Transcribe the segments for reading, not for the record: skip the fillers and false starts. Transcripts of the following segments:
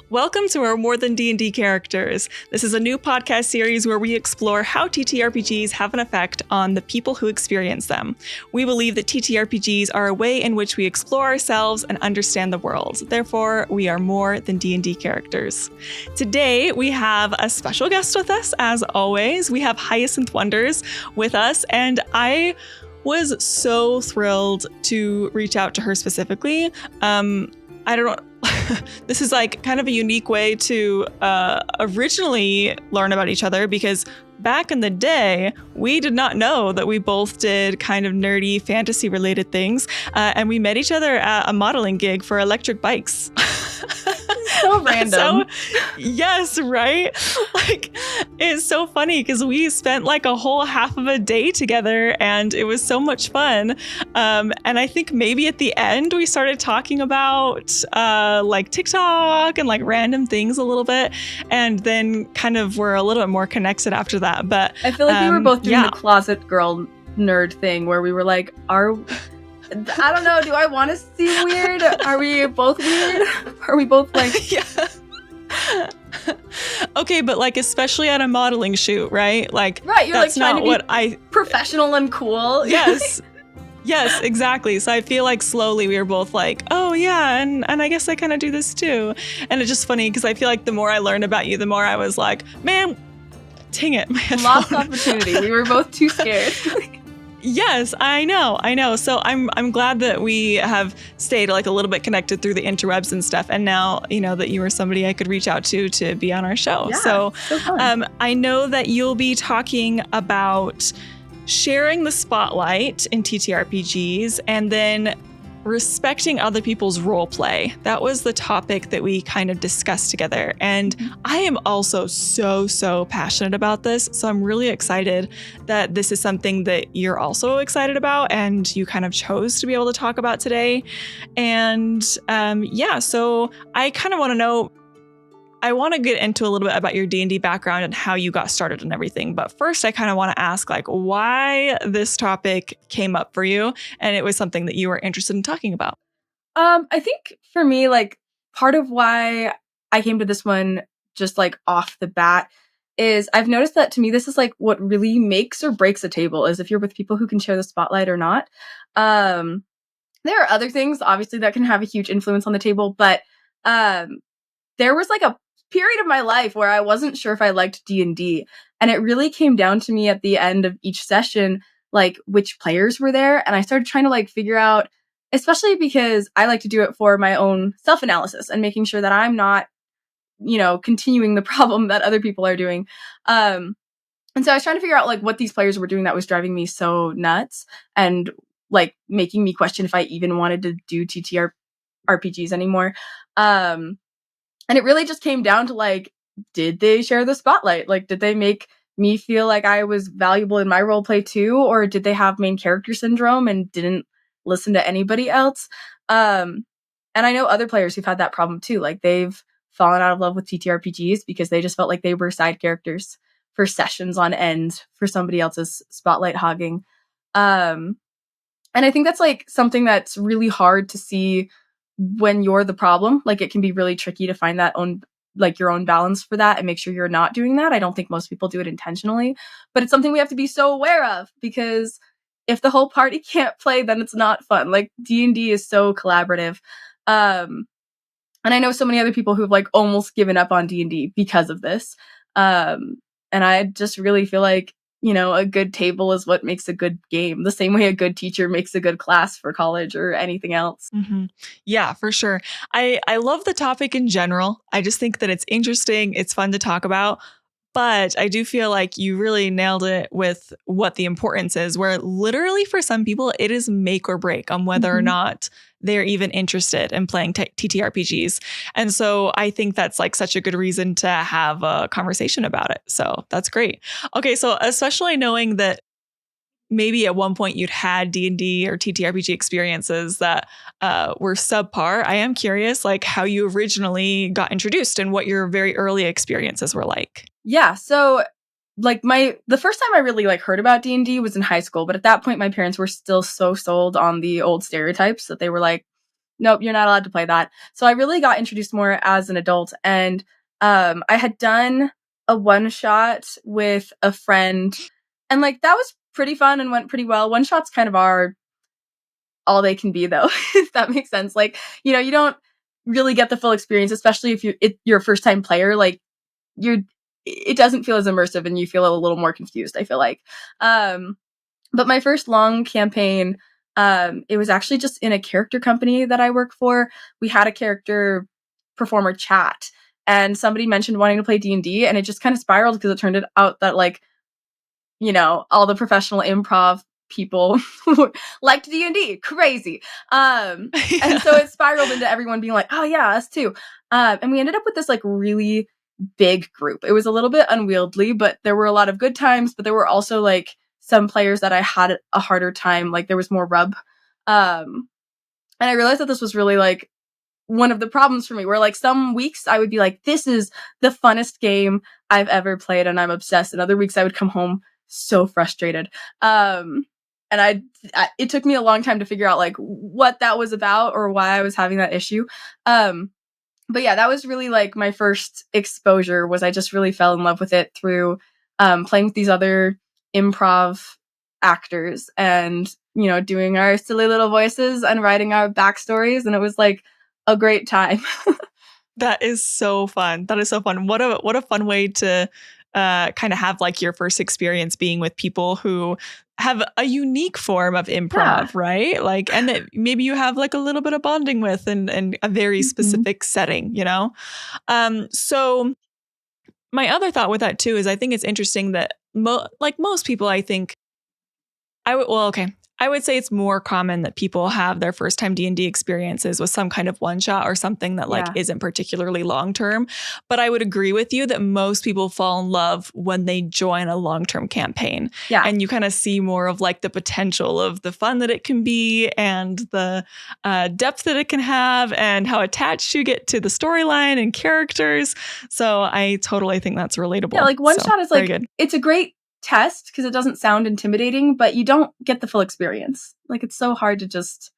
Welcome to our More Than D&D characters. This is a new podcast series where we explore how TTRPGs have an effect on the people who experience them. We believe that TTRPGs are a way in which we explore ourselves and understand the world. Therefore, we are more than D&D characters. Today, we have a special guest with us, as always. We have Hyacinth Wonders with us, and I was so thrilled to reach out to her specifically. I don't know. This is like kind of a unique way to originally learn about each other, because back in the day, we did not know that we both did kind of nerdy fantasy related things. And we met each other at a modeling gig for electric bikes. So random. Yes, right? Like, it's so funny because we spent like a whole half of a day together and it was so much fun. And I think maybe at the end we started talking about like TikTok and like random things a little bit. And then kind of were a little bit more connected after that. But I feel like we were both doing the closet girl nerd thing where we were like, I don't know, do I want to seem weird? Are we both weird? Are we both like... Yeah. Okay, but like especially at a modeling shoot, right? Like, right, you're that's like trying not to be professional and cool. Yes. Yes, exactly. So I feel like slowly we were both like, oh yeah, and I guess I kind of do this too. And it's just funny because I feel like the more I learned about you, the more I was like, man, dang it. Lost opportunity. We were both too scared. Yes, I know. So I'm glad that we have stayed like a little bit connected through the interwebs and stuff. And now, you know, that you were somebody I could reach out to be on our show. Yeah, so fun. I know that you'll be talking about sharing the spotlight in TTRPGs and then respecting other people's role play. That was the topic that we kind of discussed together. And I am also so passionate about this. So I'm really excited that this is something that you're also excited about and you kind of chose to be able to talk about today. And so I kind of want to know, I want to get into a little bit about your D&D background and how you got started and everything. But first, I kind of want to ask like why this topic came up for you and it was something that you were interested in talking about. I think for me, like part of why I came to this one just like off the bat is I've noticed that to me, this is like what really makes or breaks a table is if you're with people who can share the spotlight or not. There are other things obviously that can have a huge influence on the table, but there was like a period of my life where I wasn't sure if I liked D&D, and it really came down to me at the end of each session, like which players were there, and I started trying to like figure out, especially because I like to do it for my own self-analysis and making sure that I'm not, you know, continuing the problem that other people are doing. And so I was trying to figure out like what these players were doing that was driving me so nuts and like making me question if I even wanted to do TTRPGs anymore. And it really just came down to like, did they share the spotlight? Like, did they make me feel like I was valuable in my role play too? Or did they have main character syndrome and didn't listen to anybody else? And I know other players who've had that problem too. Like they've fallen out of love with TTRPGs because they just felt like they were side characters for sessions on end for somebody else's spotlight hogging. And I think that's like something that's really hard to see when you're the problem. Like it can be really tricky to find that your own balance for that and make sure you're not doing that. I don't think most people do it intentionally, but it's something we have to be so aware of because if the whole party can't play, then it's not fun. Like D&D is so collaborative. And I know so many other people who've like almost given up on D&D because of this. And I just really feel like, you know, a good table is what makes a good game. The same way a good teacher makes a good class for college or anything else. Mm-hmm. Yeah, for sure. I love the topic in general. I just think that it's interesting. It's fun to talk about. But I do feel like you really nailed it with what the importance is, where literally for some people, it is make or break on whether or not they're even interested in playing TTRPGs. And so I think that's like such a good reason to have a conversation about it. So that's great. Okay, so especially knowing that maybe at one point you'd had D&D or TTRPG experiences that were subpar, I am curious like how you originally got introduced and what your very early experiences were like. Yeah, so like the first time I really like heard about D&D was in high school, but at that point my parents were still so sold on the old stereotypes that they were like, nope, you're not allowed to play that. So I really got introduced more as an adult, and I had done a one shot with a friend, and like that was pretty fun and went pretty well. One shots kind of are all they can be, though, if that makes sense. Like, you don't really get the full experience, especially if you're a first time player. Like, it doesn't feel as immersive, and you feel a little more confused, I feel like. But my first long campaign, it was actually just in a character company that I work for. We had a character performer chat, and somebody mentioned wanting to play D&D, and it just kind of spiraled because it turned out that, like, all the professional improv people liked D&D. Crazy. And so it spiraled into everyone being like, oh yeah, us too. And we ended up with this like really big group. It was a little bit unwieldy, but there were a lot of good times, but there were also like some players that I had a harder time. Like there was more rub. And I realized that this was really like one of the problems for me, where like some weeks I would be like, this is the funnest game I've ever played and I'm obsessed. And other weeks I would come home so frustrated. And it took me a long time to figure out like what that was about or why I was having that issue. But yeah, that was really like my first exposure. Was I just really fell in love with it through playing with these other improv actors and doing our silly little voices and writing our backstories, and it was like a great time. That is so fun. That is so fun. What a fun way to kind of have like your first experience being with people who have a unique form of improv, right? Like, and that maybe you have like a little bit of bonding with and a very specific setting, So my other thought with that too is I think it's interesting that like most people, I think I would say it's more common that people have their first time D&D experiences with some kind of one shot or something that like isn't particularly long term. But I would agree with you that most people fall in love when they join a long term campaign. Yeah. And you kind of see more of like the potential of the fun that it can be and the depth that it can have and how attached you get to the storyline and characters. So I totally think that's relatable. Yeah, like one shot is like, it's a great test because it doesn't sound intimidating, but you don't get the full experience. Like it's so hard to just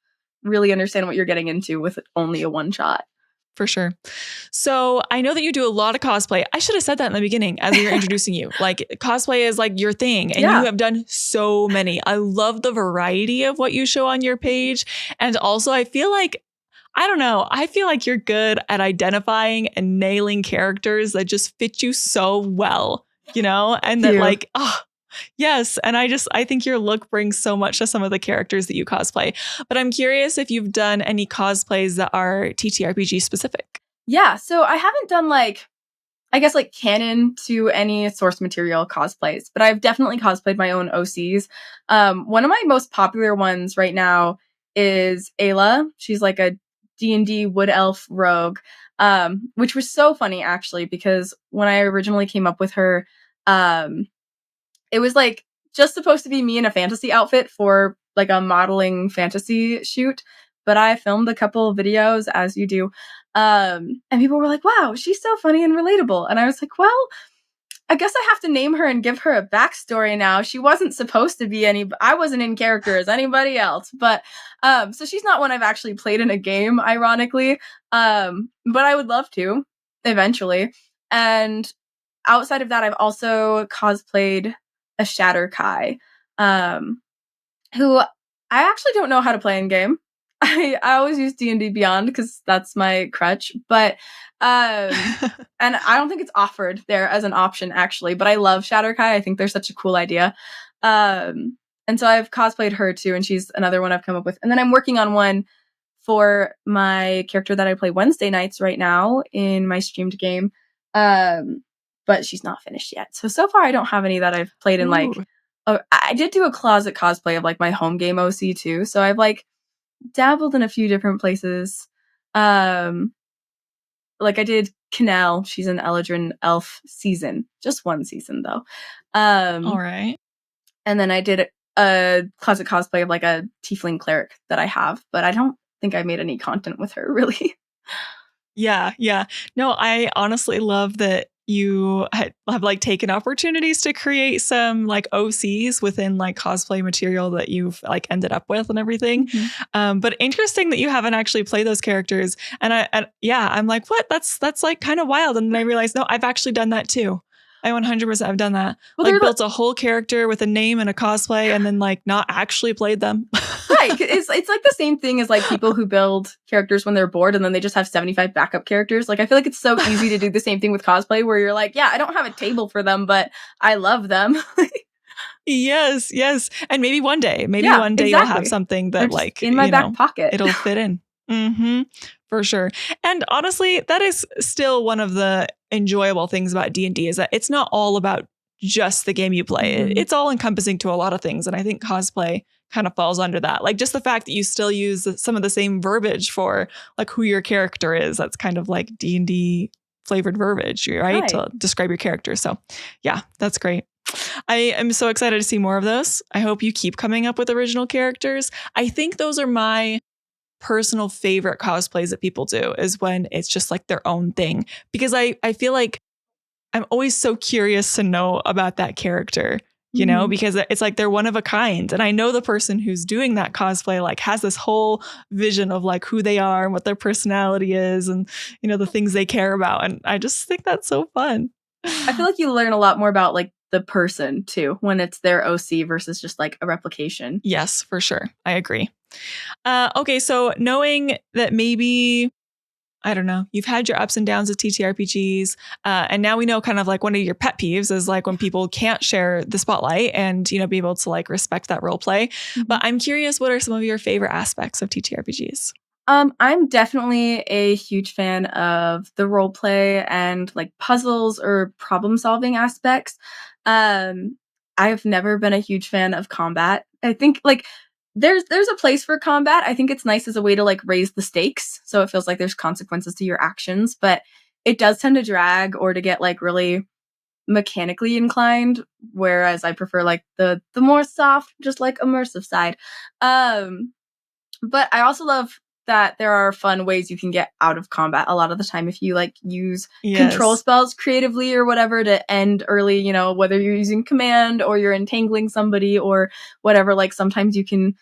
really understand what you're getting into with only a one shot. For sure. So I know that you do a lot of cosplay. I should have said that in the beginning as we were introducing you. Like cosplay is like your thing and you have done so many. I love the variety of what you show on your page. And also I feel like, I don't know, I feel like you're good at identifying and nailing characters that just fit you so well, and that like, yes. And I think your look brings so much to some of the characters that you cosplay. But I'm curious if you've done any cosplays that are TTRPG specific. Yeah. So I haven't done I guess canon to any source material cosplays, but I've definitely cosplayed my own OCs. One of my most popular ones right now is Ayla. She's like a D&D wood elf rogue, which was so funny actually, because when I originally came up with her, it was like just supposed to be me in a fantasy outfit for like a modeling fantasy shoot. But I filmed a couple of videos, as you do. And people were like, wow, she's so funny and relatable. And I was like, well, I guess I have to name her and give her a backstory now. She wasn't supposed to be I wasn't in character as anybody else. But so she's not one I've actually played in a game, ironically. But I would love to eventually. And outside of that, I've also cosplayed a Shatter Kai, who I actually don't know how to play in game. I always use D&D Beyond because that's my crutch, but and I don't think it's offered there as an option actually, but I love Shatter Kai. I think they're such a cool idea. And so I've cosplayed her too, and she's another one I've come up with. And then I'm working on one for my character that I play Wednesday nights right now in my streamed game. But she's not finished yet. So far I don't have any that I've played in I did do a closet cosplay of like my home game OC too. So I've like dabbled in a few different places. Like I did Canal. She's an Eladrin elf season. Just one season though. All right. And then I did a closet cosplay of like a tiefling cleric that I have, but I don't think I made any content with her really. Yeah. No, I honestly love that you have like taken opportunities to create some like OCs within like cosplay material that you've like ended up with and everything. But interesting that you haven't actually played those characters. And yeah, I'm like, what? That's like kind of wild. And then I realized, no, I've actually done that too. I 100% have done that. Well, like built a whole character with a name and a cosplay and then like not actually played them. Right. It's like the same thing as like people who build characters when they're bored and then they just have 75 backup characters. Like I feel like it's so easy to do the same thing with cosplay where you're like, yeah, I don't have a table for them, but I love them. Yes. And maybe one day exactly. you'll have something that like in my back pocket. It'll fit in. For sure. And honestly, that is still one of the enjoyable things about D&D is that it's not all about just the game you play. It's all encompassing to a lot of things. And I think cosplay kind of falls under that. Like just the fact that you still use some of the same verbiage for like who your character is. That's kind of like D&D flavored verbiage, right? To describe your character. So yeah, that's great. I am so excited to see more of those. I hope you keep coming up with original characters. I think those are my personal favorite cosplays that people do is when it's just like their own thing. Because I feel like I'm always so curious to know about that character, you know, because it's like they're one of a kind. And I know the person who's doing that cosplay like has this whole vision of like who they are and what their personality is and, you know, the things they care about. And I just think that's so fun. I feel like you learn a lot more about like the person too when it's their OC versus just like a replication. Yes, for sure. I agree. Okay, so knowing that maybe, I don't know, you've had your ups and downs with TTRPGs, and now we know kind of like one of your pet peeves is like when people can't share the spotlight and, you know, be able to like respect that role play. But I'm curious, what are some of your favorite aspects of TTRPGs? I'm definitely a huge fan of the role play and like puzzles or problem solving aspects. I've never been a huge fan of combat. I think like there's a place for combat. I think it's nice as a way to like raise the stakes. So it feels like there's consequences to your actions, but it does tend to drag or to get like really mechanically inclined. Whereas I prefer like the more soft, just like immersive side. But I also love that there are fun ways you can get out of combat a lot of the time if you like use control spells creatively or whatever to end early, you know, whether you're using command or you're entangling somebody or whatever, like sometimes you can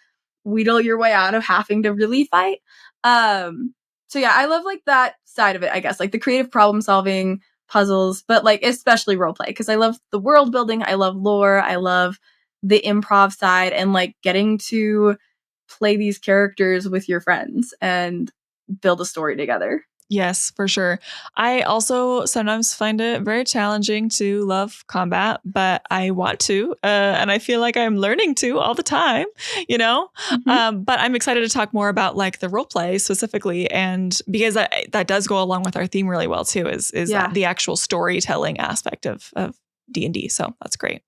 wheedle your way out of having to really fight. So yeah, I love like that side of it, I guess, like the creative problem solving puzzles, but like especially roleplay because I love the world building, I love lore, I love the improv side and like getting to play these characters with your friends and build a story together. Yes, for sure. I also sometimes find it very challenging to love combat, but I want to, and I feel like I'm learning to all the time, you know? But I'm excited to talk more about like the role play specifically, and because that does go along with our theme really well too, is the actual storytelling aspect of D&D. So that's great.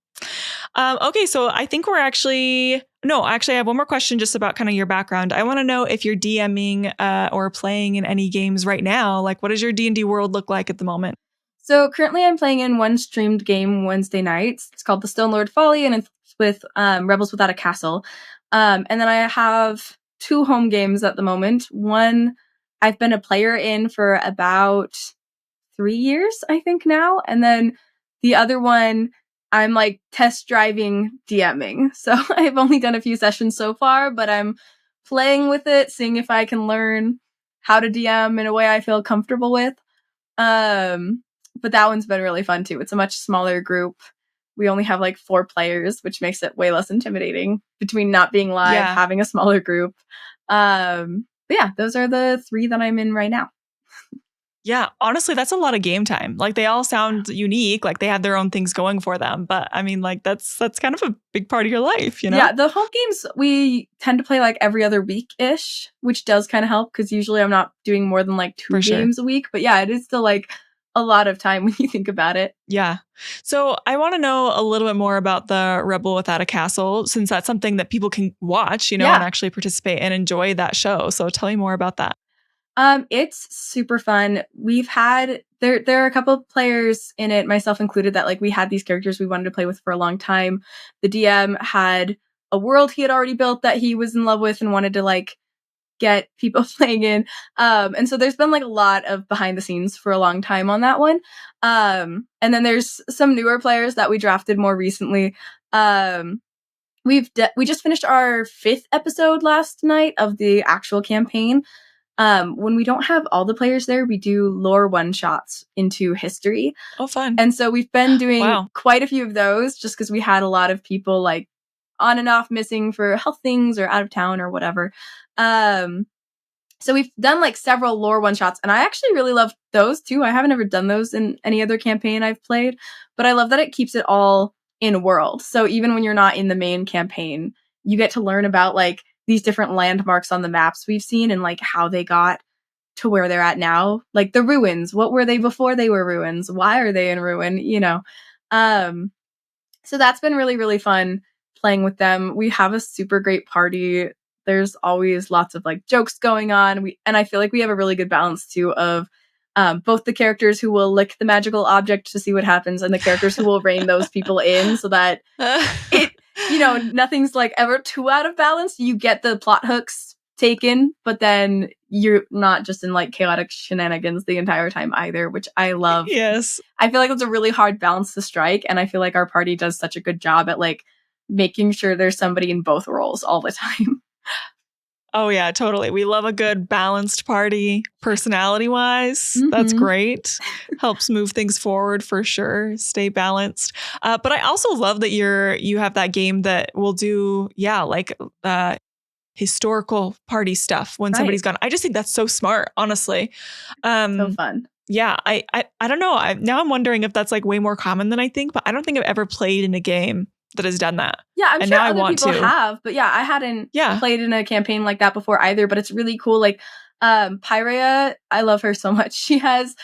Okay, so I think I have one more question just about kind of your background. I want to know if you're DMing or playing in any games right now. Like, what does your D&D world look like at the moment? So currently I'm playing in one streamed game Wednesday nights. It's called The Stone Lord Folly, and it's with Rebels Without a Castle. And then I have 2 home games at the moment. One I've been a player in for about 3 years, I think now. And then the other one I'm like test driving DMing. So I've only done a few sessions so far, but I'm playing with it, seeing if I can learn how to DM in a way I feel comfortable with. But that one's been really fun too. It's a much smaller group. We only have like 4 players, which makes it way less intimidating between not being live, having a smaller group. But yeah, those are the 3 that I'm in right now. Yeah, honestly, that's a lot of game time. Like they all sound unique, like they have their own things going for them. But I mean, like that's kind of a big part of your life, you know? Yeah, the home games we tend to play like every other week-ish, which does kind of help because usually I'm not doing more than like 2 games a week. But yeah, it is still like a lot of time when you think about it. Yeah. So I want to know a little bit more about the Rebel Without a Castle, since that's something that people can watch, you know, and actually participate and enjoy that show. So tell me more about that. It's super fun. We've had there are a couple of players in it, myself included, that like we had these characters we wanted to play with for a long time. The DM had a world he had already built that he was in love with and wanted to like get people playing in. And so there's been like a lot of behind the scenes for a long time on that one. And then there's some newer players that we drafted more recently. We just finished our 5th episode last night of the actual campaign. When we don't have all the players there, we do lore one-shots into history. Oh, fun. And so we've been doing Wow. quite a few of those just because we had a lot of people like on and off missing for health things or out of town or whatever. So we've done like several lore one-shots, and I actually really love those too. I haven't ever done those in any other campaign I've played, but I love that it keeps it all in world. So even when you're not in the main campaign, you get to learn about like these different landmarks on the maps we've seen and like how they got to where they're at now. Like the ruins, what were they before they were ruins? Why are they in ruin? You know? So that's been really, really fun playing with them. We have a super great party. There's always lots of like jokes going on. And I feel like we have a really good balance too of both the characters who will lick the magical object to see what happens and the characters who will rein those people in so that nothing's like ever too out of balance. You get the plot hooks taken, but then you're not just in like chaotic shenanigans the entire time either, which I love. Yes. I feel like it's a really hard balance to strike, and I feel like our party does such a good job at like making sure there's somebody in both roles all the time. Oh, yeah, totally. We love a good balanced party personality-wise. Mm-hmm. That's great. Helps move things forward for sure. Stay balanced. But I also love that you have that game that will do, historical party stuff when somebody's gone. I just think that's so smart, honestly. So fun. Yeah, I don't know. Now I'm wondering if that's like way more common than I think, but I don't think I've ever played in a game that has done that. Yeah, I'm and sure now other people have, but yeah, I hadn't Yeah. played in a campaign like that before either, but it's really cool. Like, Pyrea, I love her so much. She plays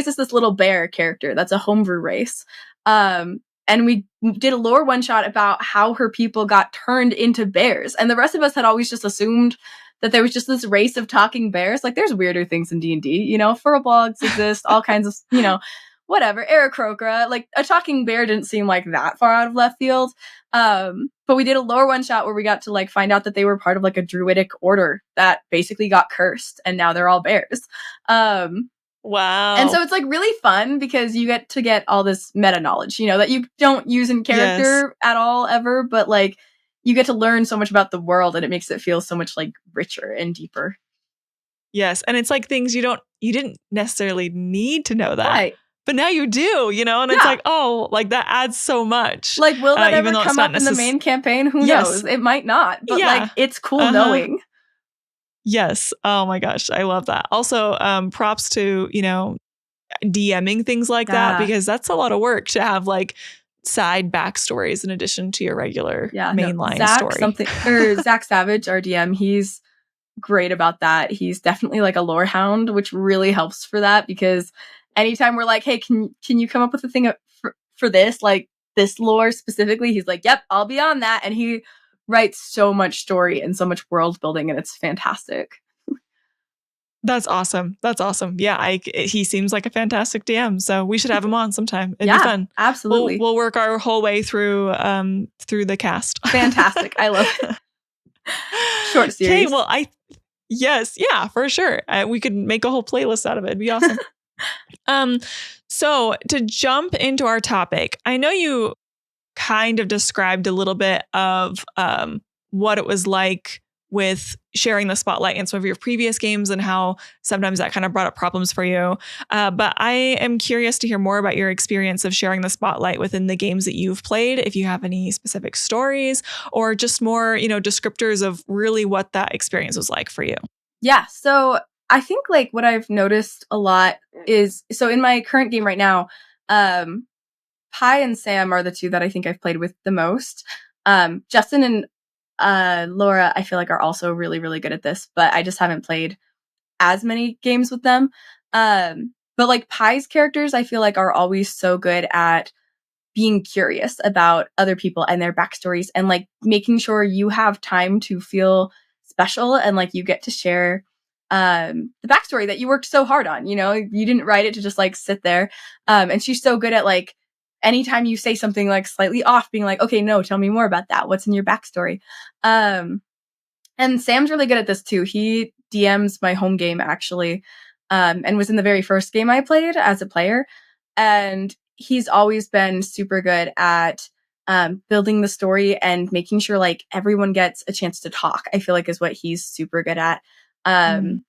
as this little bear character that's a homebrew race. And we did a lore one shot about how her people got turned into bears. And the rest of us had always just assumed that there was just this race of talking bears. Like, there's weirder things in D&D, furbolgs exist, all kinds of, whatever, Aarakocra. Like, a talking bear didn't seem like that far out of left field. But we did a lore one shot where we got to like find out that they were part of like a druidic order that basically got cursed, and now they're all bears. Wow. And so it's like really fun because you get to get all this meta knowledge, that you don't use in character at all ever, but like you get to learn so much about the world, and it makes it feel so much like richer and deeper. Yes. And it's like things you didn't necessarily need to know that. Right. But now you do, and it's like, oh, like that adds so much. Like, will that ever come up in the main campaign? Who knows? It might not, but like, it's cool knowing. Yes. Oh my gosh. I love that. Also, props to, DMing things like that, because that's a lot of work to have like side backstories in addition to your regular mainline story. Zach Savage, our DM, he's great about that. He's definitely like a lore hound, which really helps for that, because anytime we're like, hey, can you come up with a thing for this, like this lore specifically? He's like, yep, I'll be on that. And he writes so much story and so much world building, and it's fantastic. That's awesome. Yeah, he seems like a fantastic DM, so we should have him on sometime. It'd be fun. Absolutely. We'll work our whole way through the cast. Fantastic. I love it. Short series. Okay, well, yes, yeah, for sure. We could make a whole playlist out of it. It'd be awesome. So to jump into our topic, I know you kind of described a little bit of what it was like with sharing the spotlight in some of your previous games and how sometimes that kind of brought up problems for you. But I am curious to hear more about your experience of sharing the spotlight within the games that you've played, if you have any specific stories or just more, descriptors of really what that experience was like for you. Yeah. So I think like what I've noticed a lot is, so in my current game right now, Pi and Sam are the two that I think I've played with the most. Justin and Laura, I feel like are also really, really good at this, but I just haven't played as many games with them. But like Pi's characters, I feel like are always so good at being curious about other people and their backstories, and like making sure you have time to feel special and like you get to share the backstory that you worked so hard on. You didn't write it to just like sit there. And she's so good at like, anytime you say something like slightly off, being like, okay, no, tell me more about that. What's in your backstory? And Sam's really good at this too. He DMs my home game actually, and was in the very first game I played as a player. And he's always been super good at building the story and making sure like everyone gets a chance to talk. I feel like is what he's super good at.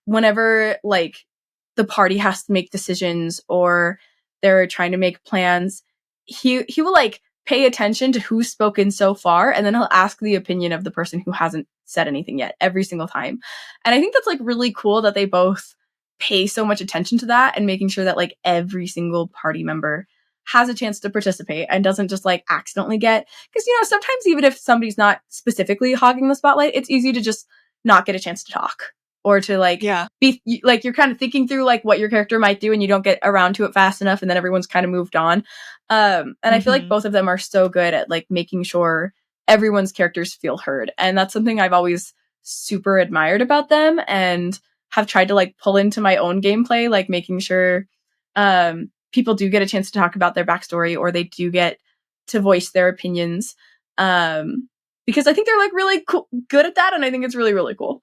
Whenever like the party has to make decisions or they're trying to make plans, he will like pay attention to who's spoken so far, and then he'll ask the opinion of the person who hasn't said anything yet every single time. And I think that's like really cool that they both pay so much attention to that and making sure that like every single party member has a chance to participate and doesn't just like accidentally get, because you know sometimes even if somebody's not specifically hogging the spotlight, it's easy to just not get a chance to talk or to like be like you're kind of thinking through like what your character might do and you don't get around to it fast enough and then everyone's kind of moved on. And I feel like both of them are so good at like making sure everyone's characters feel heard, and that's something I've always super admired about them and have tried to like pull into my own gameplay, like making sure people do get a chance to talk about their backstory or they do get to voice their opinions, because I think they're like really good at that, and I think it's really, really cool.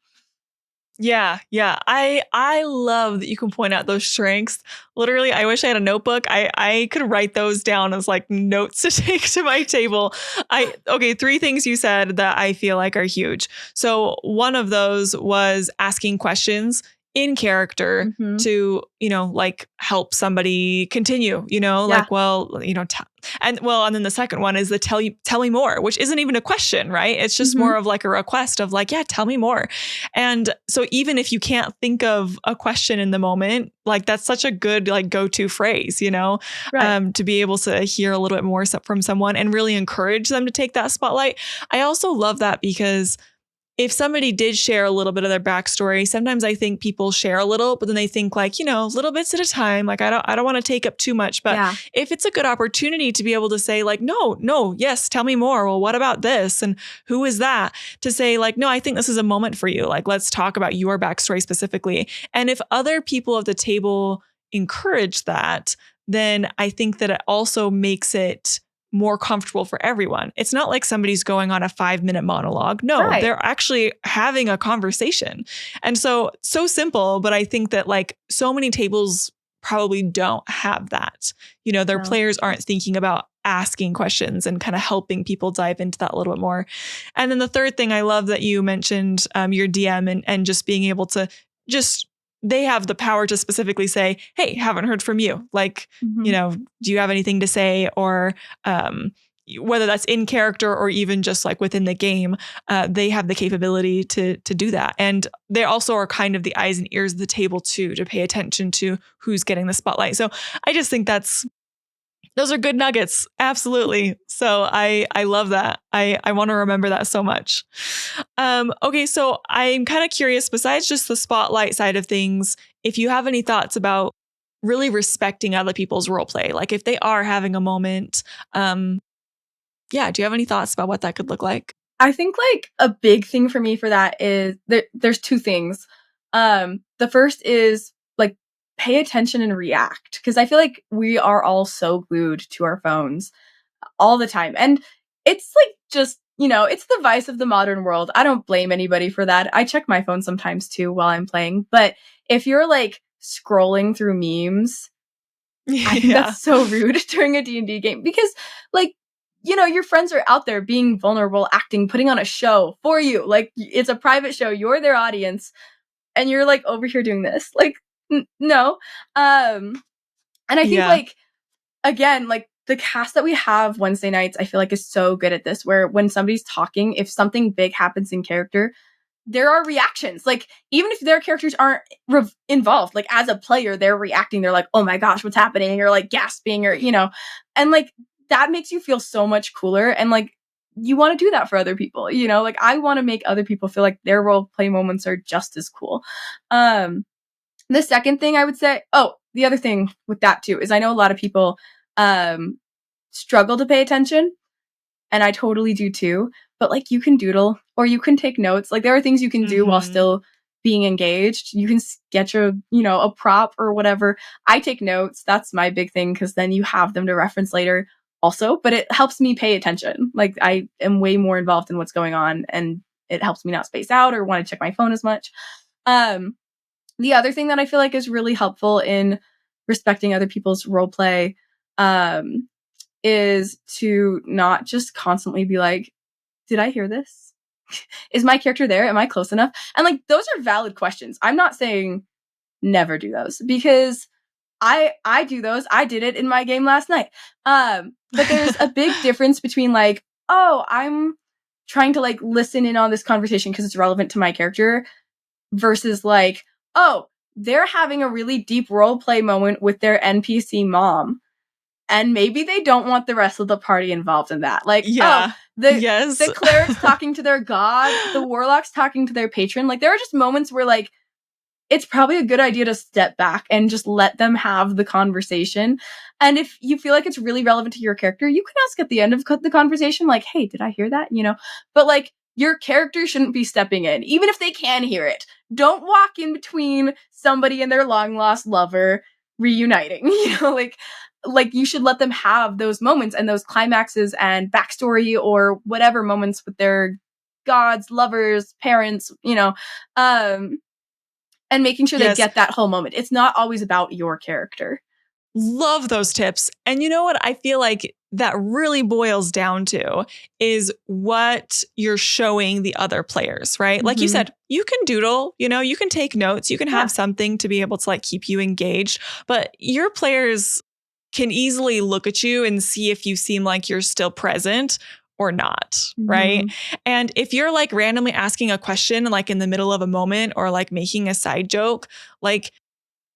Yeah. I love that you can point out those strengths. Literally, I wish I had a notebook. I could write those down as like notes to take to my table. Okay, 3 things you said that I feel like are huge. So one of those was asking questions in character to, you know, like help somebody continue, you know, like, well, you know, and then the second one is the tell me more, which isn't even a question, right? It's just more of like a request of like, yeah, tell me more. And so even if you can't think of a question in the moment, like that's such a good like go-to phrase, you know, to be able to hear a little bit more from someone and really encourage them to take that spotlight. I also love that because if somebody did share a little bit of their backstory, sometimes I think people share a little, but then they think like, you know, little bits at a time. Like, I don't want to take up too much, but if it's a good opportunity to be able to say like, no, yes, tell me more. Well, what about this? And who is that? To say like, no, I think this is a moment for you. Like, let's talk about your backstory specifically. And if other people at the table encourage that, then I think that it also makes it more comfortable for everyone. It's not like somebody's going on a 5-minute monologue. No, they're actually having a conversation. And so simple, but I think that like so many tables probably don't have that. You know, their players aren't thinking about asking questions and kind of helping people dive into that a little bit more. And then the third thing, I love that you mentioned your DM and just being able to they have the power to specifically say, hey, haven't heard from you. Like, you know, do you have anything to say? Or whether that's in character or even just like within the game, they have the capability to do that. And they also are kind of the eyes and ears of the table too, to pay attention to who's getting the spotlight. So I just think those are good nuggets. Absolutely. So I love that. I want to remember that so much. Okay, so I'm kind of curious, besides just the spotlight side of things, if you have any thoughts about really respecting other people's role play, like if they are having a moment, do you have any thoughts about what that could look like? I think like a big thing for me for that is there's 2 things. The first is like pay attention and react, because I feel like we are all so glued to our phones all the time. And it's like just, you know, it's the vice of the modern world. I don't blame anybody for that. I check my phone sometimes too while I'm playing. But if you're like scrolling through memes, I think that's so rude during a D&D game, because like, you know, your friends are out there being vulnerable, acting, putting on a show for you. Like it's a private show. You're their audience. And you're like over here doing this. Like, no. And I think like, again, like the cast that we have Wednesday nights, I feel like is so good at this, where when somebody's talking, if something big happens in character, there are reactions. Like even if their characters aren't involved, like as a player, they're reacting. They're like, oh my gosh, what's happening? Or like gasping, or, you know, and like that makes you feel so much cooler. And like, you want to do that for other people, you know, like I want to make other people feel like their role play moments are just as cool. The second thing I would say, the other thing with that too, is I know a lot of people struggle to pay attention, and I totally do too, but like you can doodle or you can take notes. Like there are things you can do while still being engaged. You can sketch a prop or whatever. I take notes. That's my big thing, because then you have them to reference later also, but it helps me pay attention. Like I am way more involved in what's going on, and it helps me not space out or want to check my phone as much. The other thing that I feel like is really helpful in respecting other people's role play is to not just constantly be like, did I hear this? Is my character there? Am I close enough? And like, those are valid questions. I'm not saying never do those, because I do those. I did it in my game last night. But there's a big difference between like, oh, I'm trying to like listen in on this conversation because it's relevant to my character, versus like, oh, they're having a really deep role play moment with their NPC mom, and maybe they don't want the rest of the party involved in that. Like, Yeah. the cleric's talking to their god, the warlock's talking to their patron. Like, there are just moments where like, it's probably a good idea to step back and just let them have the conversation. And if you feel like it's really relevant to your character, you can ask at the end of the conversation, like, hey, did I hear that? You know, but like, your character shouldn't be stepping in, even if they can hear it. Don't walk in between somebody and their long lost lover reuniting, you know, like you should let them have those moments and those climaxes and backstory or whatever moments with their gods, lovers, parents, you know, and making sure they get that whole moment. It's not always about your character. Love those tips. And you know what I feel like that really boils down to is what you're showing the other players, right? Like you said, you can doodle, you know, you can take notes, you can have something to be able to like keep you engaged, but your players can easily look at you and see if you seem like you're still present or not, right? And if you're like randomly asking a question like in the middle of a moment or like making a side joke, like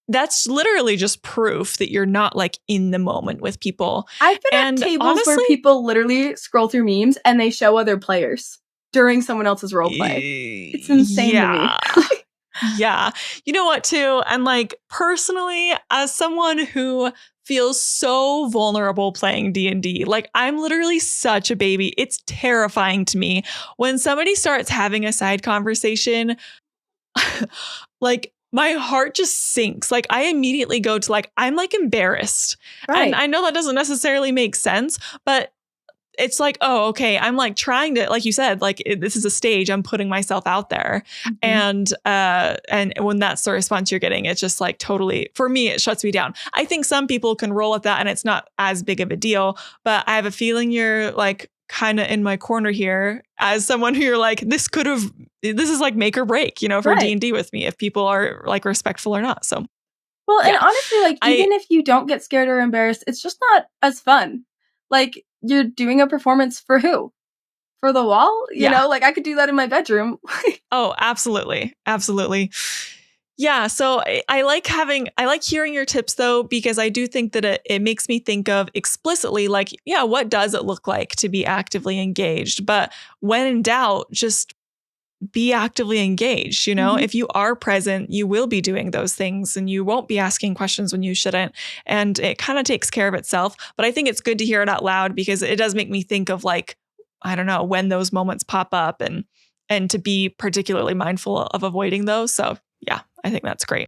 that's literally just proof that you're not like in the moment with people. I've been at tables where people literally scroll through memes and they show other players during someone else's roleplay. It's insane to me. Yeah. You know what, too? And like personally, as someone who feels so vulnerable playing D&D, like I'm literally such a baby. It's terrifying to me when somebody starts having a side conversation. Like my heart just sinks. Like I immediately go to like, I'm like embarrassed. Right. And I know that doesn't necessarily make sense, but it's like, oh, okay. I'm like trying to, like you said, like this is a stage. I'm putting myself out there. And when that's the response you're getting, it's just like totally, for me, it shuts me down. I think some people can roll with that and it's not as big of a deal, but I have a feeling you're like kind of in my corner here as someone who you're like, this is like make or break, you know, for D&D with me, if people are like respectful or not. So. Well, and honestly, like even if you don't get scared or embarrassed, it's just not as fun. Like you're doing a performance for who? For the wall? You know, like I could do that in my bedroom. Oh, absolutely. Absolutely. Yeah. So I like hearing your tips though, because I do think that it makes me think of explicitly like, yeah, what does it look like to be actively engaged? But when in doubt, just be actively engaged. You know, if you are present, you will be doing those things and you won't be asking questions when you shouldn't. And it kind of takes care of itself. But I think it's good to hear it out loud because it does make me think of like, I don't know, when those moments pop up and to be particularly mindful of avoiding those. So yeah, I think that's great.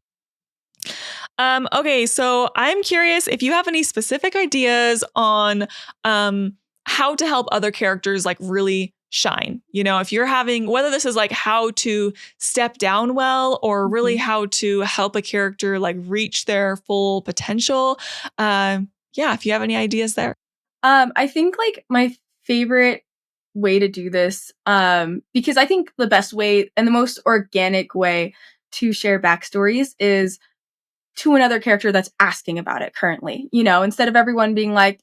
Okay, so I'm curious if you have any specific ideas on how to help other characters like really shine. You know, if you're having, whether this is like how to step down well or really how to help a character like reach their full potential. Yeah, if you have any ideas there. I think like my favorite way to do this, because I think the best way and the most organic way to share backstories is to another character that's asking about it currently, you know, instead of everyone being like,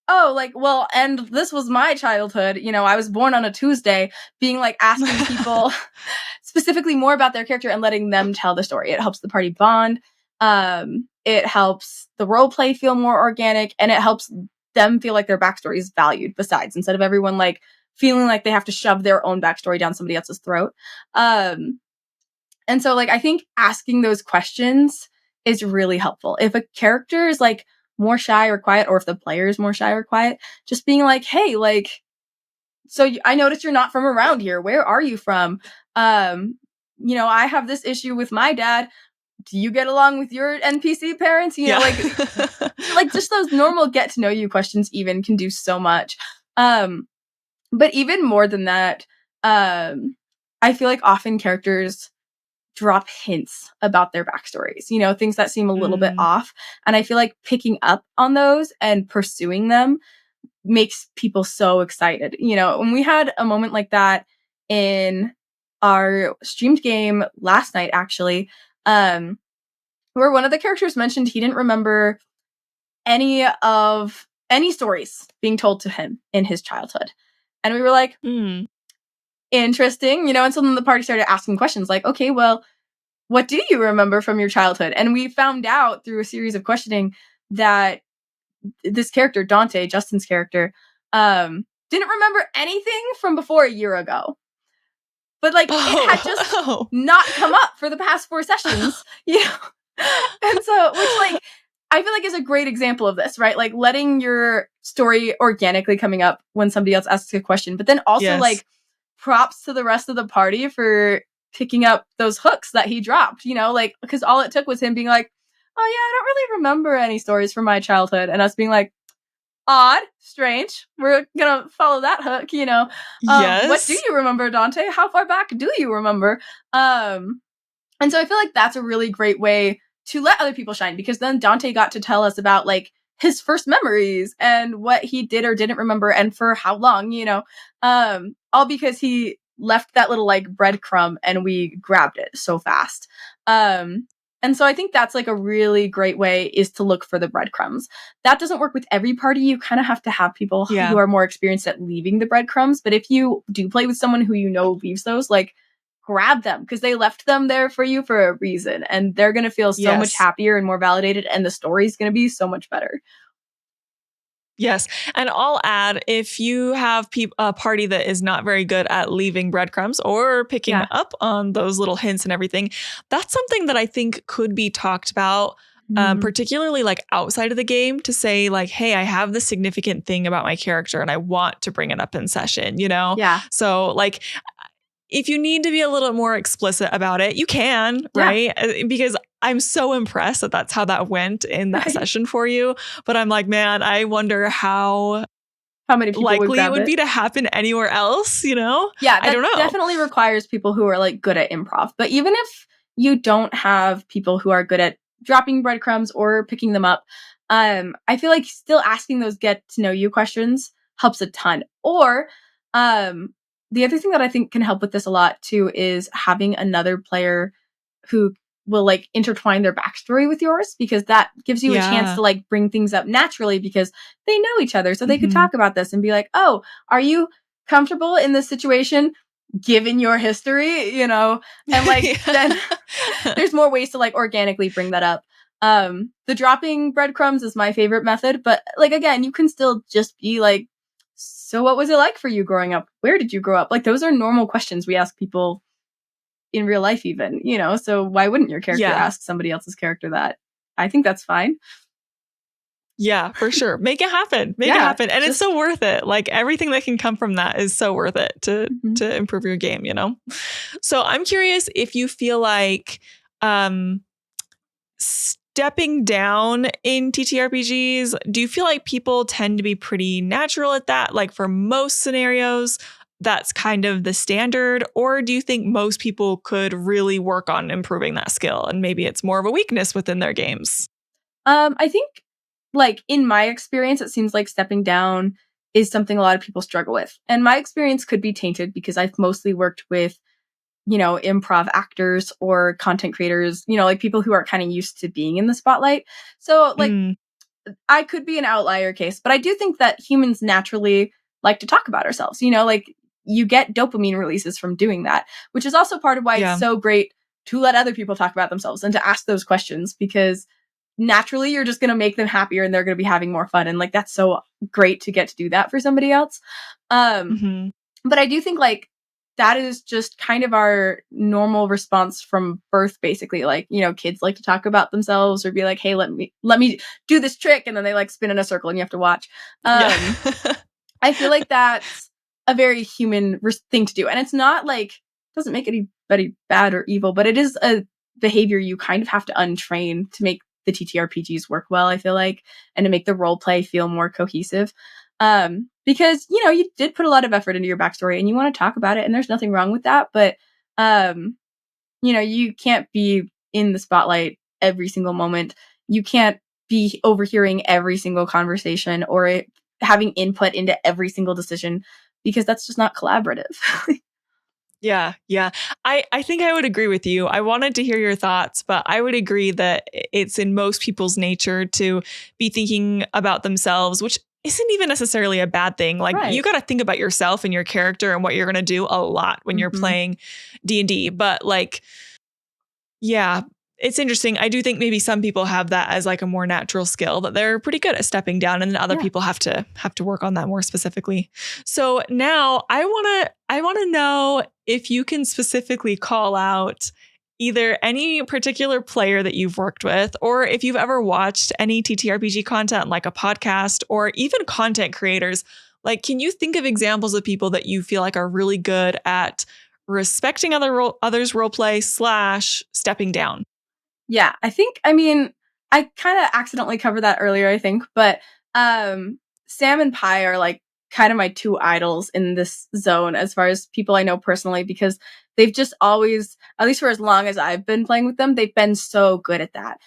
oh, like, well, and this was my childhood, you know, I was born on a Tuesday, being like asking people specifically more about their character and letting them tell the story. It helps the party bond. It helps the role play feel more organic, and it helps them feel like their backstory is valued besides, instead of everyone like feeling like they have to shove their own backstory down somebody else's throat. And so like, I think asking those questions is really helpful. If a character is like more shy or quiet, or if the player is more shy or quiet, just being like, hey, like, so I noticed you're not from around here. Where are you from? You know, I have this issue with my dad. Do you get along with your NPC parents? You know, like just those normal get to know you questions even can do so much. But even more than that, I feel like often characters drop hints about their backstories, you know, things that seem a little bit off. And I feel like picking up on those and pursuing them makes people so excited. You know, when we had a moment like that in our streamed game last night, actually, where one of the characters mentioned he didn't remember any stories being told to him in his childhood. And we were like, interesting, you know, and so then the party started asking questions like, okay, well, what do you remember from your childhood? And we found out through a series of questioning that this character, Dante, Justin's character, didn't remember anything from before a year ago. But like it had just not come up for the past 4 sessions, you know? And so, which like, I feel like is a great example of this, right? Like letting your story organically coming up when somebody else asks a question, but then also like props to the rest of the party for picking up those hooks that he dropped, you know, like, because all it took was him being like, oh yeah, I don't really remember any stories from my childhood. And us being like, odd, strange. We're gonna follow that hook, you know. What do you remember, Dante? How far back do you remember? And so I feel like that's a really great way to let other people shine, because then Dante got to tell us about like his first memories and what he did or didn't remember and for how long, you know. All because he left that little like breadcrumb and we grabbed it so fast. And so I think that's like a really great way is to look for the breadcrumbs. That doesn't work with every party. You kind of have to have people who are more experienced at leaving the breadcrumbs. But if you do play with someone who you know leaves those, like grab them because they left them there for you for a reason. And they're going to feel so much happier and more validated. And the story's going to be so much better. Yes. And I'll add, if you have a party that is not very good at leaving breadcrumbs or picking up on those little hints and everything, that's something that I think could be talked about, particularly like outside of the game, to say like, hey, I have this significant thing about my character and I want to bring it up in session, you know? Yeah. So like, if you need to be a little more explicit about it, you can, right? Because I'm so impressed that that's how that went in that session for you. But I'm like, man, I wonder how many people likely it would be to happen anywhere else, you know? Yeah, that I don't know. Definitely requires people who are like good at improv. But even if you don't have people who are good at dropping breadcrumbs or picking them up, I feel like still asking those get to know you questions helps a ton. Or the other thing that I think can help with this a lot too is having another player who will like intertwine their backstory with yours, because that gives you a chance to like bring things up naturally because they know each other. So they could talk about this and be like, oh, are you comfortable in this situation given your history, you know? And like then there's more ways to like organically bring that up. The dropping breadcrumbs is my favorite method, but like again, you can still just be like, so what was it like for you growing up? Where did you grow up? Like those are normal questions we ask people in real life even, you know? So why wouldn't your character ask somebody else's character that? I think that's fine. Yeah, for sure. Make it happen. Make it happen. And it's so worth it. Like everything that can come from that is so worth it to improve your game, you know? So I'm curious if you feel like stepping down in TTRPGs, do you feel like people tend to be pretty natural at that? Like for most scenarios, that's kind of the standard? Or do you think most people could really work on improving that skill and maybe it's more of a weakness within their games? I think like in my experience, it seems like stepping down is something a lot of people struggle with. And my experience could be tainted because I've mostly worked with, you know, improv actors or content creators, you know, like people who are kind of used to being in the spotlight. So like I could be an outlier case, but I do think that humans naturally like to talk about ourselves, you know, like you get dopamine releases from doing that, which is also part of why it's so great to let other people talk about themselves and to ask those questions, because naturally you're just going to make them happier and they're going to be having more fun. And like, that's so great to get to do that for somebody else. But I do think like that is just kind of our normal response from birth, basically. Like, you know, kids like to talk about themselves or be like, hey, let me do this trick. And then they like spin in a circle and you have to watch. I feel like that's a very human thing to do. And it's not like, doesn't make anybody bad or evil, but it is a behavior you kind of have to untrain to make the TTRPGs work well, I feel like, and to make the role play feel more cohesive. Because, you know, you did put a lot of effort into your backstory and you want to talk about it and there's nothing wrong with that. But you can't be in the spotlight every single moment. You can't be overhearing every single conversation or having input into every single decision because that's just not collaborative. Yeah, yeah. I think I would agree with you. I wanted to hear your thoughts, but I would agree that it's in most people's nature to be thinking about themselves, which isn't even necessarily a bad thing. Like you Right. got to think about yourself and your character and what you're going to do a lot when you're Mhm. playing D&D, but like yeah, it's interesting. I do think maybe some people have that as like a more natural skill that they're pretty good at stepping down, and then other Yeah. people have to work on that more specifically. So now I want to know if you can specifically call out either any particular player that you've worked with, or if you've ever watched any TTRPG content like a podcast or even content creators. Like, can you think of examples of people that you feel like are really good at respecting others' role play / stepping down? Yeah, I mean, I kind of accidentally covered that earlier, I think, but Sam and Pi are like kind of my two idols in this zone as far as people I know personally because they've just always, at least for as long as I've been playing with them, they've been so good at that.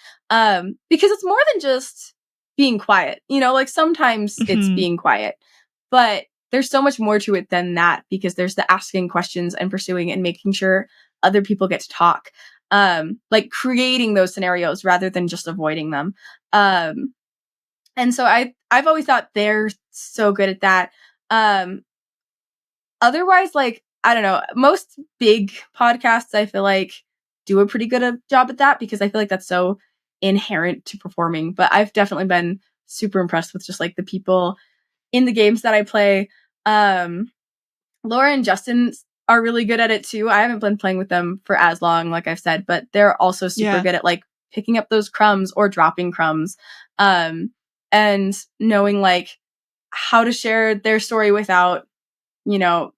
Because it's more than just being quiet, like sometimes it's Hmm. being quiet, but there's so much more to it than that because there's the asking questions and pursuing and making sure other people get to talk, like creating those scenarios rather than just avoiding them. And so I've always thought they're so good at that. Um, Otherwise, like, I don't know, most big podcasts I feel like do a pretty good job at that because I feel like that's so inherent to performing. But I've definitely been super impressed with just like the people in the games that I play. Um, Laura and Justin are really good at it too. I haven't been playing with them for as long, like I've said, but they're also super Yeah. good at like picking up those crumbs or dropping crumbs, um, and knowing like how to share their story without, you know,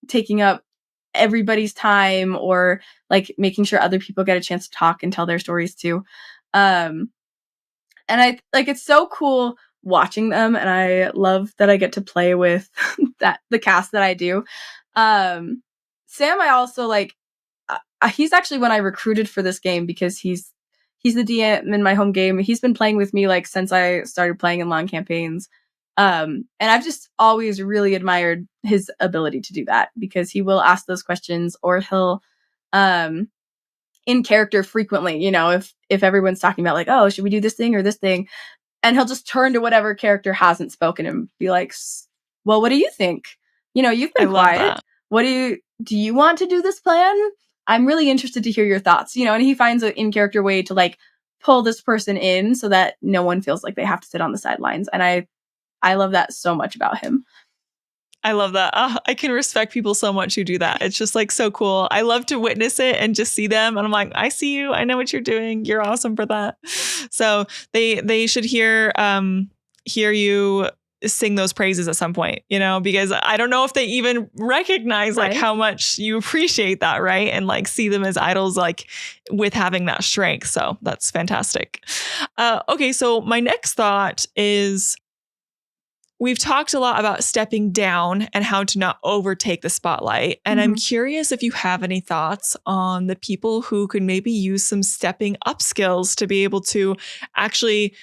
taking up everybody's time or like making sure other people get a chance to talk and tell their stories too. Um, and I like it's so cool watching them, and I love that I get to play with the cast that I do. Sam, I also like. He's actually when I recruited for this game because he's the DM in my home game. He's been playing with me like since I started playing in long campaigns. And I've just always really admired his ability to do that because he will ask those questions or he'll um in character frequently, if everyone's talking about like, oh, should we do this thing or this thing? And he'll just turn to whatever character hasn't spoken and be like, well, what do you think? You've I been love quiet. that. Do you want to do this plan? I'm really interested to hear your thoughts, and he finds an in character way to like pull this person in so that no one feels like they have to sit on the sidelines. And I love that so much about him. I love that. I can respect people so much who do that. It's just like so cool. I love to witness it and just see them. And I'm like, I see you. I know what you're doing. You're awesome for that. So they should hear you sing those praises at some point, because I don't know if they even recognize like Right. how much you appreciate that, right? And like see them as idols, like with having that strength. So that's fantastic. Okay, so my next thought is we've talked a lot about stepping down and how to not overtake the spotlight. And I'm Mm-hmm. curious if you have any thoughts on the people who could maybe use some stepping up skills to be able to actually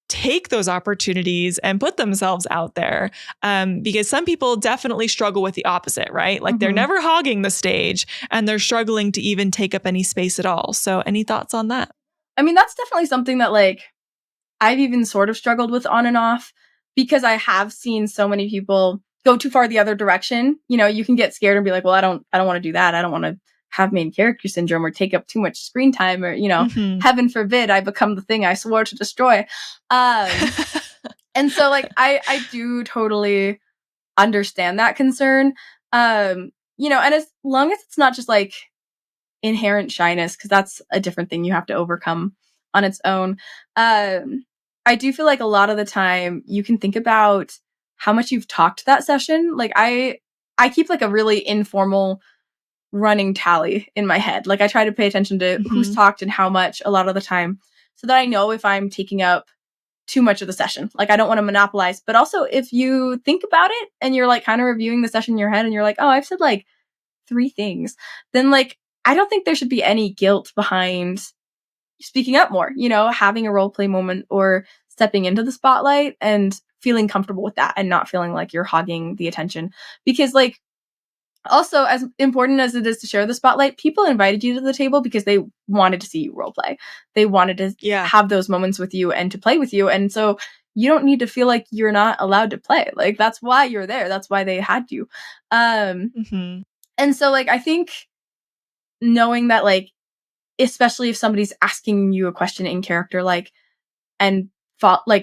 take those opportunities and put themselves out there. Because some people definitely struggle with the opposite, right? Like they're Mm-hmm. never hogging the stage and they're struggling to even take up any space at all. So, any thoughts on that? I mean, that's definitely something that like I've even sort of struggled with on and off because I have seen so many people go too far the other direction. You can get scared and be like, well, I don't want to do that. I don't want to have main character syndrome or take up too much screen time or, Mm-hmm. heaven forbid I become the thing I swore to destroy. And so like I do totally understand that concern. And as long as it's not just like inherent shyness, because that's a different thing you have to overcome on its own. I do feel like a lot of the time you can think about how much you've talked that session. Like I keep like a really informal running tally in my head. Like I try to pay attention to who's Mm-hmm. talked and how much a lot of the time so that I know if I'm taking up too much of the session. Like I don't want to monopolize, but also if you think about it and you're like kind of reviewing the session in your head and you're like, oh, I've said like 3 things, then like I don't think there should be any guilt behind speaking up more, having a role play moment or stepping into the spotlight and feeling comfortable with that and not feeling like you're hogging the attention. Because like, also, as important as it is to share the spotlight, people invited you to the table because they wanted to see you role play. They wanted to have those moments with you and to play with you. And so you don't need to feel like you're not allowed to play. Like, that's why you're there. That's why they had you. And so, like, I think knowing that, like, especially if somebody's asking you a question in character, like, and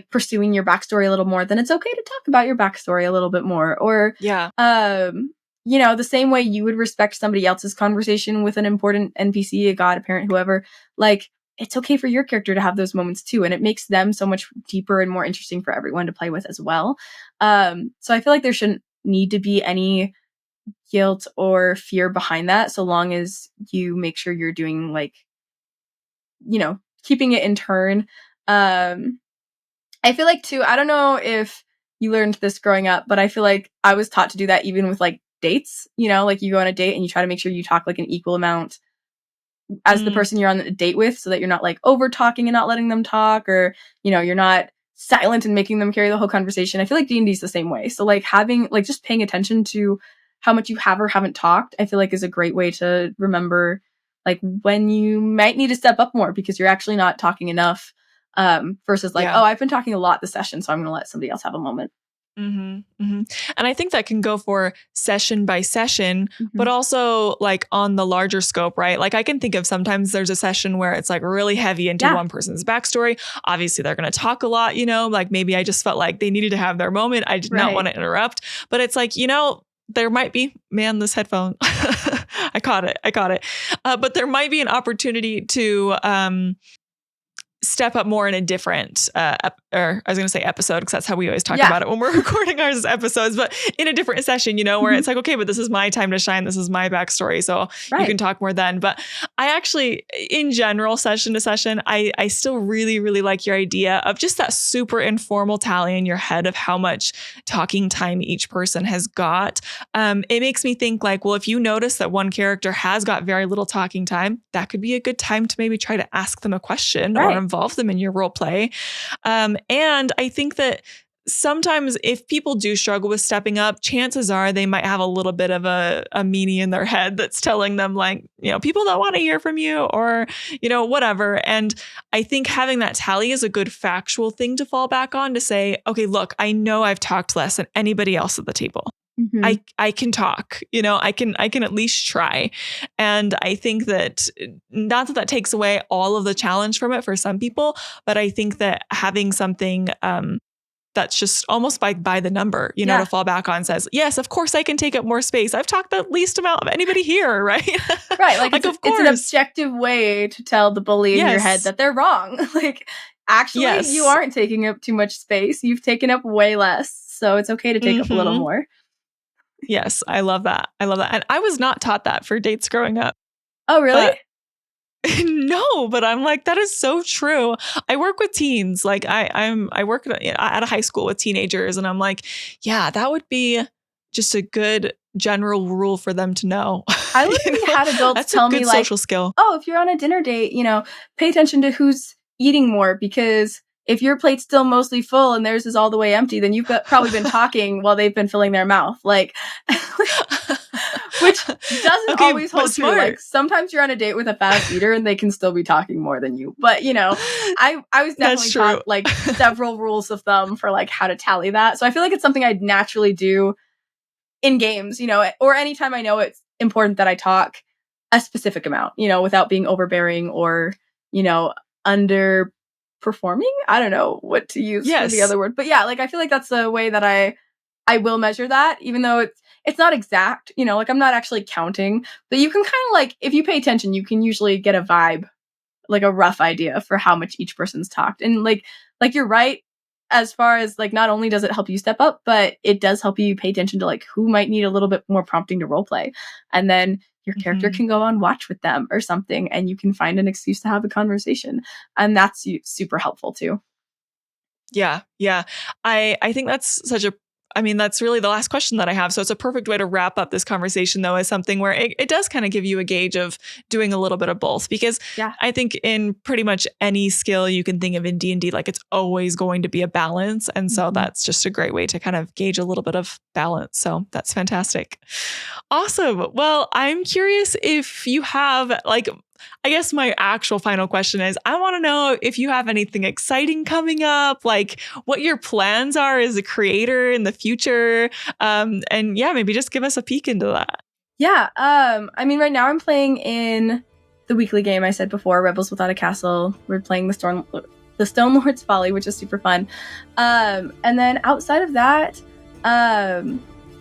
pursuing your backstory a little more, then it's okay to talk about your backstory a little bit more. Or, the same way you would respect somebody else's conversation with an important NPC, a god, a parent, whoever, like, it's okay for your character to have those moments too. And it makes them so much deeper and more interesting for everyone to play with as well. So I feel like there shouldn't need to be any guilt or fear behind that, so long as you make sure you're doing, like, keeping it in turn. I feel like too, I don't know if you learned this growing up, but I feel like I was taught to do that even with like dates, like you go on a date and you try to make sure you talk like an equal amount as the person you're on a date with, so that you're not like over talking and not letting them talk, or, you're not silent and making them carry the whole conversation. I feel like D&D is the same way. So like having, like, just paying attention to how much you have or haven't talked, I feel like is a great way to remember like when you might need to step up more because you're actually not talking enough, versus like, oh, I've been talking a lot this session, so I'm going to let somebody else have a moment. And I think that can go for session by session, but also like on the larger scope, right? Like I can think of sometimes there's a session where it's like really heavy into one person's backstory. Obviously they're going to talk a lot, like maybe I just felt like they needed to have their moment. I did not want to interrupt, but it's like, there might be, man, this headphone, I caught it. But there might be an opportunity to, step up more in a different, or I was going to say episode, because that's how we always talk about it when we're recording ours as episodes, but in a different session, where it's like, okay, but this is my time to shine. This is my backstory. So you can talk more then. But I actually, in general, session to session, I still really, really like your idea of just that super informal tally in your head of how much talking time each person has got. It makes me think like, well, if you notice that one character has got very little talking time, that could be a good time to maybe try to ask them a question or involve them in your role play. And I think that sometimes if people do struggle with stepping up, chances are they might have a little bit of a meanie in their head that's telling them like, people don't want to hear from you or, whatever. And I think having that tally is a good factual thing to fall back on to say, okay, look, I know I've talked less than anybody else at the table. I can talk, I can at least try. And I think that not that takes away all of the challenge from it for some people, but I think that having something that's just almost by the number, to fall back on says, yes, of course I can take up more space. I've talked the least amount of anybody here, right? Right. Like, it's an objective way to tell the bully in your head that they're wrong. Like, actually, you aren't taking up too much space. You've taken up way less. So it's okay to take up a little more. Yes, I love that. And I was not taught that for dates growing up. Oh, really? No, but I'm like, that is so true. I work with teens. Like I work at a high school with teenagers, and I'm like, yeah, that would be just a good general rule for them to know. I literally had adults tell me, like, social skill. Oh, if you're on a dinner date, pay attention to who's eating more, because if your plate's still mostly full and theirs is all the way empty, then you've probably been talking while they've been filling their mouth. Like, which doesn't always hold true. Like, sometimes you're on a date with a fast eater and they can still be talking more than you. But, I was definitely taught like several rules of thumb for like how to tally that. So I feel like it's something I'd naturally do in games, or anytime I know it's important that I talk a specific amount, without being overbearing or, underperforming. I don't know what to use for the other word, but yeah, like I feel like that's the way that I will measure that, even though it's not exact, like I'm not actually counting, but you can kind of like, if you pay attention, you can usually get a vibe, like a rough idea for how much each person's talked. And like you're right, as far as like, not only does it help you step up, but it does help you pay attention to like who might need a little bit more prompting to role play. And then your character can go on watch with them or something, and you can find an excuse to have a conversation. And that's super helpful too. Yeah. I think that's such I mean, that's really the last question that I have. So it's a perfect way to wrap up this conversation, though, as something where it does kind of give you a gauge of doing a little bit of both. Because I think in pretty much any skill you can think of in D&D, like it's always going to be a balance. And so that's just a great way to kind of gauge a little bit of balance. So that's fantastic. Awesome. Well, I'm curious if you have like, I guess my actual final question is, I want to know if you have anything exciting coming up, like what your plans are as a creator in the future. And yeah, maybe just give us a peek into that. Yeah. I mean, right now I'm playing in the weekly game I said before, Rebels Without a Castle. We're playing the Stone Lord's Folly, which is super fun. And then outside of that,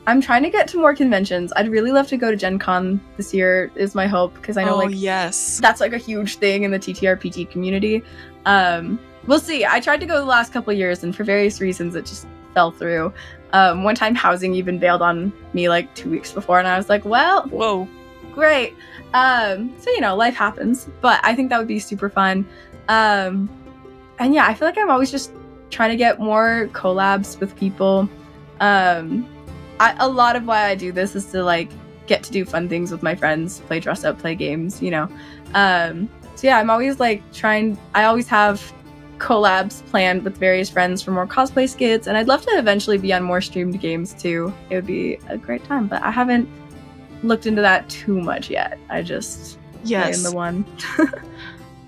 I'm trying to get to more conventions. I'd really love to go to Gen Con this year is my hope, because I know that's like a huge thing in the TTRPG community. We'll see. I tried to go the last couple of years, and for various reasons it just fell through. One time housing even bailed on me like 2 weeks before, and I was like, well, whoa, great. So, you know, life happens, but I think that would be super fun. And yeah, I feel like I'm always just trying to get more collabs with people. A lot of why I do this is to like get to do fun things with my friends, play dress up, play games, you know. So yeah, I'm always like I always have collabs planned with various friends for more cosplay skits, and I'd love to eventually be on more streamed games too. It would be a great time, but I haven't looked into that too much yet. I just play in the one.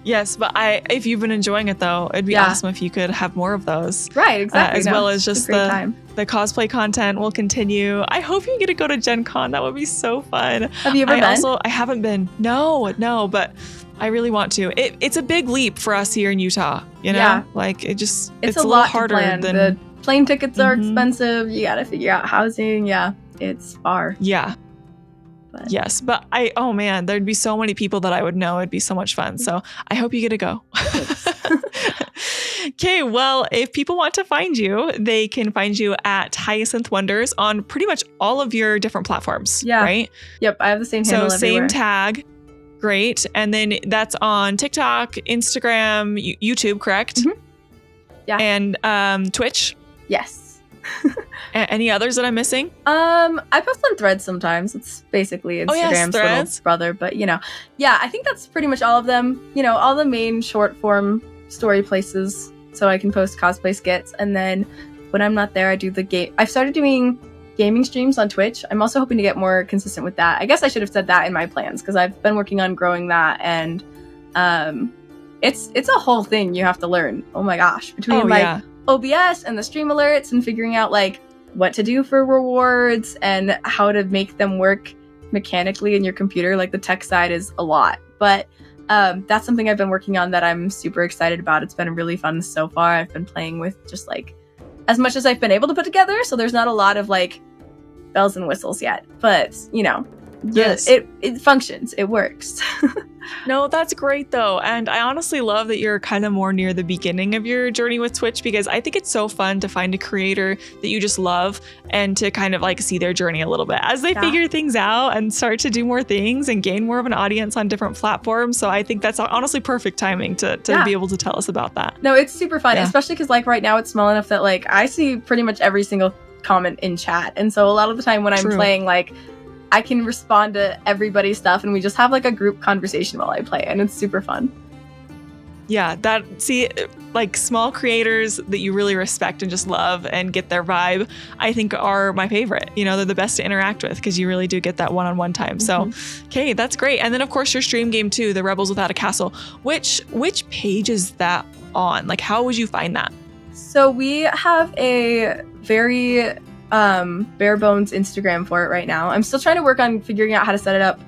Yes, but if you've been enjoying it though, it'd be awesome if you could have more of those. Right, exactly. As well as just the cosplay content will continue. I hope you get to go to Gen Con. That would be so fun. Have you ever been? I haven't been. No, but I really want to. It's a big leap for us here in Utah, you know? Yeah. Like it's a little lot harder to plan. than the plane tickets are expensive. You got to figure out housing. Yeah, it's far. Yeah. Yes, but oh man, there'd be so many people that I would know. It'd be so much fun. So I hope you get to go. Okay, well, if people want to find you, they can find you at Hyacinth Wonders on pretty much all of your different platforms. Yeah. Right? Yep, I have the same handle everywhere. Same tag. Great. And then that's on TikTok, Instagram, YouTube, correct? Mm-hmm. Yeah. And Twitch? Yes. Any others that I'm missing? I post on Threads sometimes. It's basically Instagram's little brother, but you know, yeah, I think that's pretty much all of them. You know, all the main short form story places, so I can post cosplay skits. And then when I'm not there, I do the game. I've started doing gaming streams on Twitch. I'm also hoping to get more consistent with that. I guess I should have said that in my plans, because I've been working on growing that, and it's a whole thing you have to learn. Oh my gosh, between OBS and the stream alerts and figuring out like what to do for rewards and how to make them work mechanically in your computer. Like the tech side is a lot, but that's something I've been working on that I'm super excited about. It's been really fun so far. I've been playing with just like as much as I've been able to put together, so there's not a lot of like bells and whistles yet, but you know, yes, it functions, it works. No, that's great though. And I honestly love that you're kind of more near the beginning of your journey with Twitch, because I think it's so fun to find a creator that you just love and to kind of like see their journey a little bit as they figure things out and start to do more things and gain more of an audience on different platforms. So I think that's honestly perfect timing to be able to tell us about that. No, it's super fun, especially because like right now it's small enough that like I see pretty much every single comment in chat. And so a lot of the time when I'm playing, like I can respond to everybody's stuff and we just have like a group conversation while I play, and it's super fun. Yeah, like small creators that you really respect and just love and get their vibe, I think are my favorite. You know, they're the best to interact with because you really do get that one-on-one time. So, okay, that's great. And then of course your stream game too, the Rebels Without a Castle. Which page is that on? Like, how would you find that? So we have a very bare bones Instagram for it right now. I'm still trying to work on figuring out how to set it up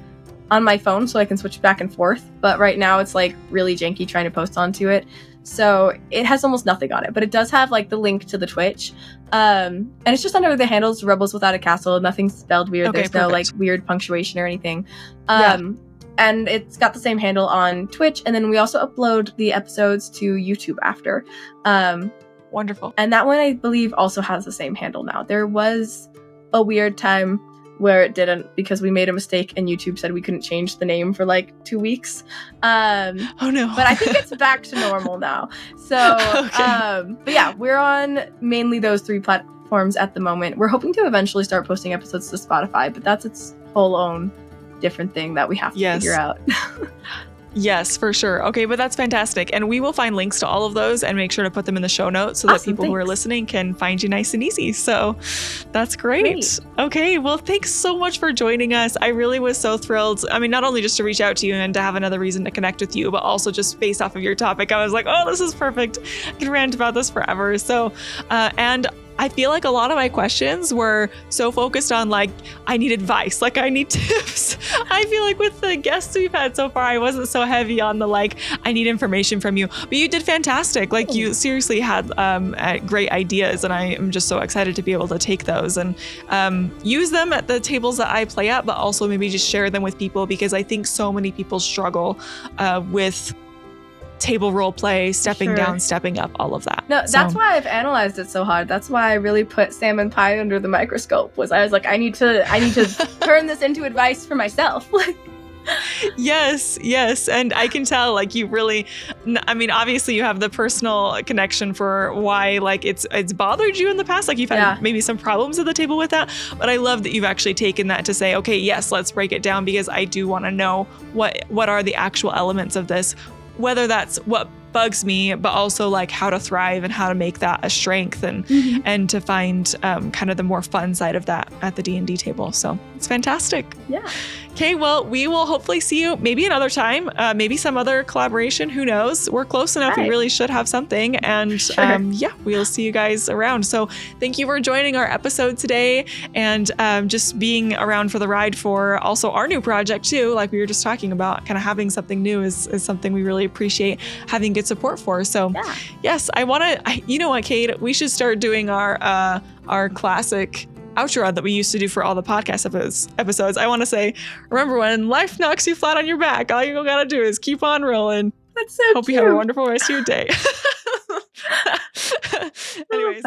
on my phone so I can switch back and forth, but right now it's like really janky trying to post onto it, so it has almost nothing on it, but it does have like the link to the Twitch, and it's just under the handles Rebels Without a Castle. Nothing's spelled weird. There's no like weird punctuation or anything, and it's got the same handle on Twitch, and then we also upload the episodes to YouTube after. Wonderful. And that one, I believe, also has the same handle now. There was a weird time where it didn't, because we made a mistake and YouTube said we couldn't change the name for like 2 weeks. Oh no. But I think it's back to normal now. So, but yeah, we're on mainly those three platforms at the moment. We're hoping to eventually start posting episodes to Spotify, but that's its whole own different thing that we have to figure out. Yes, for sure. Okay, but that's fantastic. And we will find links to all of those and make sure to put them in the show notes so that people who are listening can find you nice and easy. So that's great. Okay, well, thanks so much for joining us. I really was so thrilled. I mean, not only just to reach out to you and to have another reason to connect with you, but also just based off of your topic. I was like, oh, this is perfect. I can rant about this forever. So, and I feel like a lot of my questions were so focused on like, I need advice, like I need tips. I feel like with the guests we've had so far, I wasn't so heavy on the like, I need information from you, but you did fantastic. Like you seriously had great ideas, and I am just so excited to be able to take those and use them at the tables that I play at, but also maybe just share them with people, because I think so many people struggle with table role play, stepping down, stepping up, all of that. No, that's why I've analyzed it so hard. That's why I really put salmon pie under the microscope. I was like, I need to turn this into advice for myself. Yes. And I can tell, like, you really, I mean, obviously you have the personal connection for why, like, it's bothered you in the past. Like you've had maybe some problems at the table with that, but I love that you've actually taken that to say, okay, yes, let's break it down, because I do want to know what are the actual elements of this, whether that's what bugs me, but also like how to thrive and how to make that a strength, and and to find kind of the more fun side of that at the D&D table. So it's fantastic. Yeah. Okay, well, we will hopefully see you maybe another time, maybe some other collaboration. Who knows? We're close enough. We really should have something. And we'll see you guys around. So thank you for joining our episode today, and just being around for the ride for also our new project too. Like we were just talking about, kind of having something new is something we really appreciate having good support for. So yes, I want to, you know what, Kate, we should start doing our classic outro that we used to do for all the podcast episodes. I want to say, remember, when life knocks you flat on your back, all you gotta do is keep on rolling. That's so Hope you have a wonderful rest of your day. Anyways.